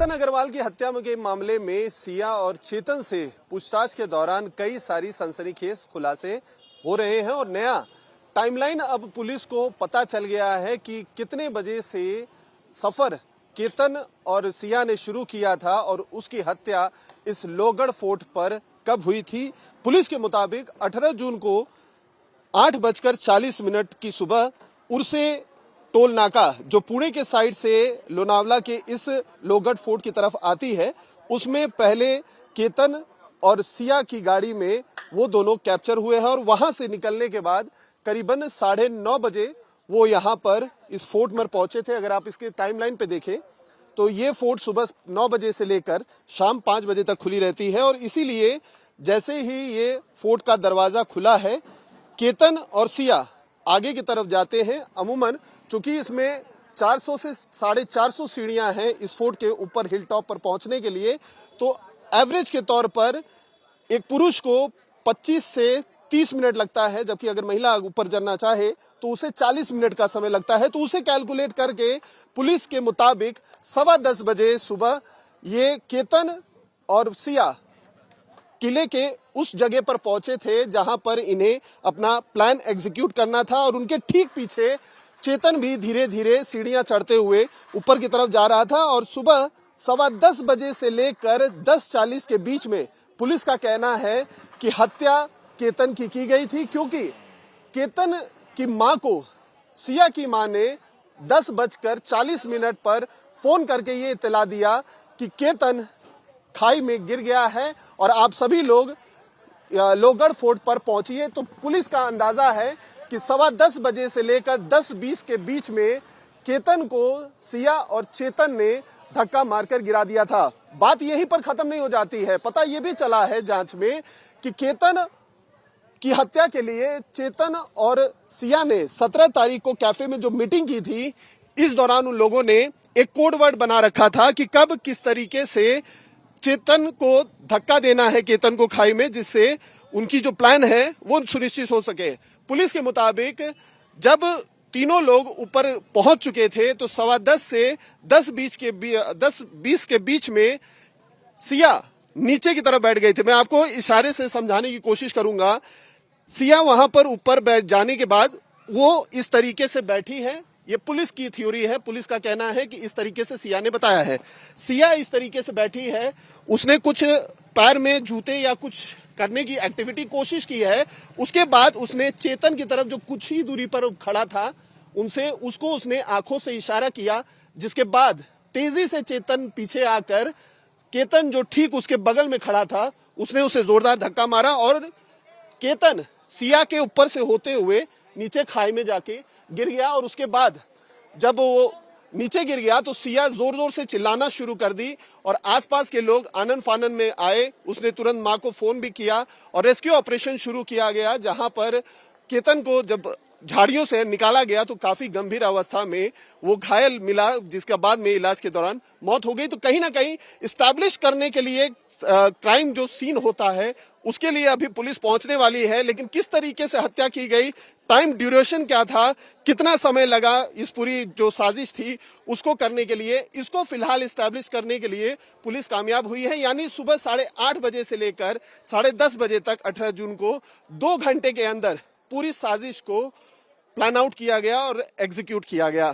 केतन अग्रवाल की हत्या के मामले में सिया और चेतन से पूछताछ के दौरान कई सारी सनसनीखेज खुलासे हो रहे हैं और नया टाइमलाइन अब पुलिस को पता चल गया है कि कितने बजे से सफर केतन और सिया ने शुरू किया था और उसकी हत्या इस लोहगढ़ फोर्ट पर कब हुई थी। पुलिस के मुताबिक 18 जून को 8:40 की सुबह उर्से टोल नाका जो पुणे के साइड से लोनावला के इस लोहगढ़ फोर्ट की तरफ आती है, उसमें पहले केतन और सिया की गाड़ी में वो दोनों कैप्चर हुए हैं और वहां से निकलने के बाद करीबन 9:30 बजे वो यहाँ पर इस फोर्ट में पहुंचे थे। अगर आप इसके टाइमलाइन पे देखें तो ये फोर्ट सुबह 9 बजे से लेकर शाम 5 बजे तक खुली रहती है और इसीलिए जैसे ही ये फोर्ट का दरवाजा खुला है, केतन और सिया आगे की तरफ जाते हैं। अमूमन चूंकि इसमें 400 से 450 सीढ़ियां हैं इस फोर्ट के ऊपर हिल टॉप पर पहुंचने के लिए, तो एवरेज के तौर पर एक पुरुष को 25 से 30 मिनट लगता है, जबकि अगर महिला ऊपर चढ़ना चाहे तो उसे 40 मिनट का समय लगता है। तो उसे कैलकुलेट करके पुलिस के मुताबिक 10:15 बजे सुबह ये केतन और सिया किले के उस जगह पर पहुंचे थे जहां पर इन्हें अपना प्लान एग्जीक्यूट करना था और उनके ठीक पीछे चेतन भी धीरे धीरे सीढ़ियां चढ़ते हुए ऊपर की तरफ जा रहा था। और सुबह 10:15 बजे से लेकर 10:40 के बीच में पुलिस का कहना है कि हत्या केतन की गई थी, क्योंकि केतन की मां को सिया की मां ने 10:40 पर फोन करके ये इत्तला दिया कि केतन खाई में गिर गया है और आप सभी लोग लोहगढ़ फोर्ट पर पहुंचिए। तो पुलिस का अंदाजा है कि 10:15 बजे से लेकर 10:20 के बीच में केतन को सिया और चेतन ने धक्का मारकर गिरा दिया था। बात यहीं पर खत्म नहीं हो जाती है। पता यह भी चला है जांच में कि केतन की हत्या के लिए चेतन और सिया ने 17 तारीख को कैफे में जो मीटिंग की थी, इस दौरान उन लोगों ने एक कोड वर्ड बना रखा था कि कब किस तरीके से चेतन को धक्का देना है केतन को खाई में, जिससे उनकी जो प्लान है वो सुनिश्चित हो सके। पुलिस के मुताबिक जब तीनों लोग ऊपर पहुंच चुके थे तो 10:15 से 10:20 के बीच में सिया नीचे की तरफ बैठ गए थे। मैं आपको इशारे से समझाने की कोशिश करूंगा। सिया वहां पर ऊपर बैठ जाने के बाद वो इस तरीके से बैठी है। ये पुलिस की थ्योरी है, पुलिस का कहना है कि इस तरीके से सिया ने बताया है। सिया इस तरीके से बैठी है, उसने कुछ पैर में जूते या कुछ करने की एक्टिविटी कोशिश की है। उसके बाद उसने चेतन की तरफ जो कुछ ही दूरी पर खड़ा था उसको उसने आंखों से इशारा किया, जिसके बाद तेजी से चेतन पीछे आकर केतन जो ठीक उसके बगल में खड़ा था उसने उसे जोरदार धक्का मारा और केतन सिया के ऊपर से होते हुए नीचे खाई में जाके गिर गया। और उसके बाद जब वो नीचे गिर गया तो सिया जोर जोर से चिल्लाना शुरू कर दी और आसपास के लोग आनन फानन में आए। उसने तुरंत मां को फोन भी किया और रेस्क्यू ऑपरेशन शुरू किया गया, जहां पर केतन को जब झाड़ियों से निकाला गया तो काफी गंभीर अवस्था में वो घायल मिला, जिसके बाद में इलाज के दौरान मौत हो गई। तो कहीं ना कहीं इस्टेब्लिश करने के लिए क्राइम जो सीन होता है उसके लिए अभी पुलिस पहुंचने वाली है, लेकिन किस तरीके से हत्या की गई, टाइम ड्यूरेशन क्या था, कितना समय लगा इस पूरी जो साजिश थी उसको करने के लिए, इसको फिलहाल इस्टेब्लिश करने के लिए पुलिस कामयाब हुई है। यानी सुबह 8:30 बजे से लेकर 10:30 बजे तक 18 जून को 2 घंटे के अंदर पूरी साजिश को प्लान आउट किया गया और एग्जीक्यूट किया गया।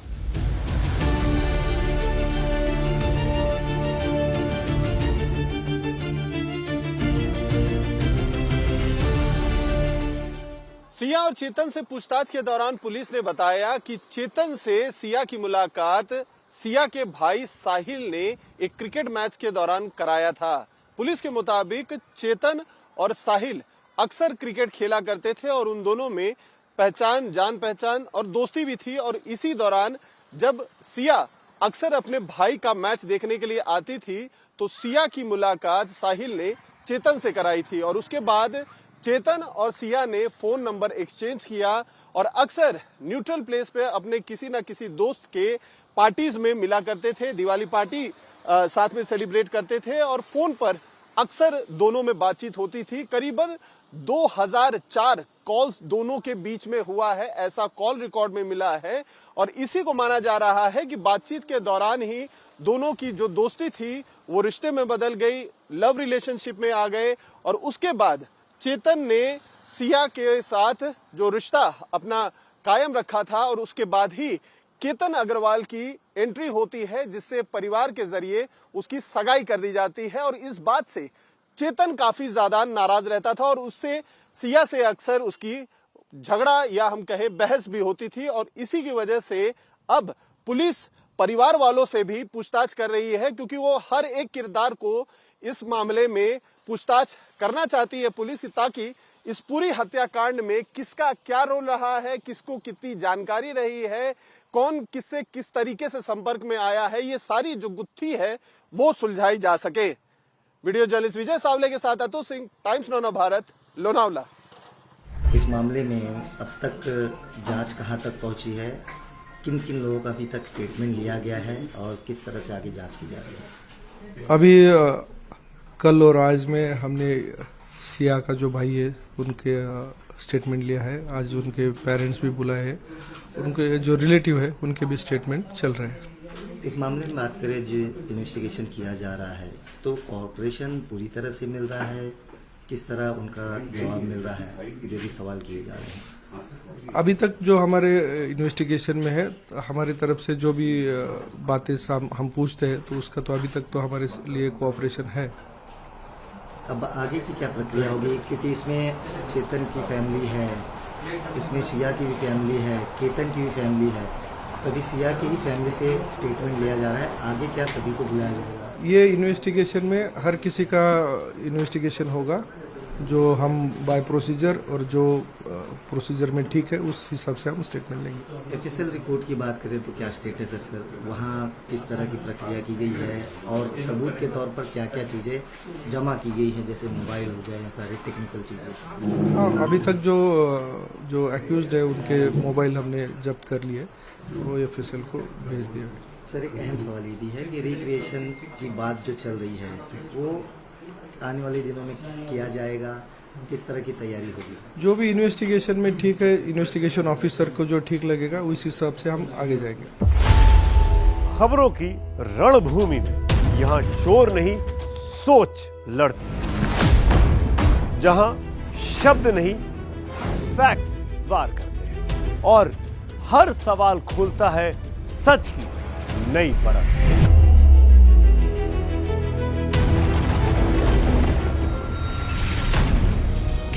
सिया और चेतन से पूछताछ के दौरान पुलिस ने बताया कि चेतन से सिया की मुलाकात सिया के भाई साहिल ने एक क्रिकेट मैच के दौरान कराया था। पुलिस के मुताबिक चेतन और साहिल अक्सर क्रिकेट खेला करते थे और उन दोनों में पहचान, जान पहचान और दोस्ती भी थी। और इसी दौरान जब सिया अक्सर अपने भाई का मैच देखने के लिए आती थी तो सिया की मुलाकात साहिल ने चेतन से कराई थी और उसके बाद चेतन और सिया ने फोन नंबर एक्सचेंज किया और अक्सर न्यूट्रल प्लेस पे अपने किसी ना किसी दोस्त के पार्टीज में मिला करते थे। दिवाली पार्टी साथ में सेलिब्रेट करते थे और फोन पर अक्सर दोनों में बातचीत होती थी। करीबन 2004 कॉल्स दोनों के बीच में हुआ है, ऐसा कॉल रिकॉर्ड में मिला है। और इसी को माना जा रहा है कि बातचीत के दौरान ही दोनों की जो दोस्ती थी वो रिश्ते में बदल गई, लव रिलेशनशिप में आ गए। और उसके बाद चेतन ने सिया के साथ जो रिश्ता अपना कायम रखा था और उसके बाद ही केतन अग्रवाल की एंट्री होती है, जिससे परिवार के जरिए उसकी सगाई कर दी जाती है। और इस बात से चेतन काफी ज्यादा नाराज रहता था और उससे सिया से अक्सर उसकी झगड़ा या हम कहें बहस भी होती थी। और इसी की वजह से अब पुलिस परिवार वालों से भी पूछताछ कर रही है, क्योंकि वो हर एक किरदार को इस मामले में पूछताछ करना चाहती है पुलिस, ताकि इस पूरी हत्याकांड में किसका क्या रोल रहा है, किसको कितनी जानकारी रही है, कौन किससे किस तरीके से संपर्क में आया है, ये सारी जो गुत्थी है वो सुलझाई जा सके। वीडियो जर्नलिस्ट विजय सावले के साथ अतुल सिंह, टाइम्स नाउ भारत, लोनावला। इस मामले में अब तक जांच कहां तक पहुंची है, किन किन लोगों का अभी तक स्टेटमेंट लिया गया है और किस तरह से आगे जांच की जा रही है? अभी कल और आज में हमने सिया का जो भाई है उनके स्टेटमेंट लिया है। आज उनके पेरेंट्स भी बुलाए हैं, उनके जो रिलेटिव है उनके भी स्टेटमेंट चल रहे हैं। इस मामले में बात करें, जो इन्वेस्टिगेशन किया जा रहा है, तो कॉर्पोरेशन पूरी तरह से मिल रहा है, किस तरह उनका जवाब मिल रहा है, जो भी सवाल किए जा रहे हैं? अभी तक जो हमारे इन्वेस्टिगेशन में है, हमारी तरफ से जो भी बातें हम पूछते हैं तो उसका तो अभी तक तो हमारे लिए कोऑपरेशन है। अब आगे की क्या प्रक्रिया होगी, क्योंकि इसमें चेतन की फैमिली है, इसमें सिया की भी फैमिली है, केतन की भी फैमिली है। अभी सिया की ही फैमिली से स्टेटमेंट लिया जा रहा है, आगे क्या सभी को बुलाया जाएगा? ये इन्वेस्टिगेशन में हर किसी का इन्वेस्टिगेशन होगा, जो हम बाय प्रोसीजर और जो प्रोसीजर में ठीक है उस हिसाब से हम स्टेटमेंट लेंगे। एफएसएल रिपोर्ट की बात करें तो क्या स्टेटस है सर, वहाँ किस तरह की प्रक्रिया की गई है और सबूत के तौर पर क्या क्या चीज़ें जमा की गई है, जैसे मोबाइल हो गए, सारी टेक्निकल चीज़ें? हाँ, अभी तक जो एक्यूज्ड है उनके मोबाइल हमने जब्त कर लिए, वो एफएसएल को भेज दिया। सर, एक अहम सवाल ये भी है कि रिक्रिएशन की बात जो चल रही है वो आने वाले दिनों में किया जाएगा, किस तरह की तैयारी होगी? जो भी इन्वेस्टिगेशन में ठीक है, इन्वेस्टिगेशन ऑफिसर को जो ठीक लगेगा उस हिसाब से हम आगे जाएंगे। खबरों की रणभूमि में यहाँ शोर नहीं सोच लड़ती है, जहां शब्द नहीं फैक्ट्स वार करते हैं और हर सवाल खोलता है सच की नई परत।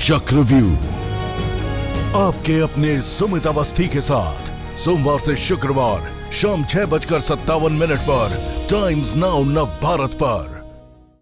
चक्रव्यूह आपके अपने सुमित अवस्थी के साथ सोमवार से शुक्रवार शाम 6:57 पर टाइम्स नाउ नव भारत पर।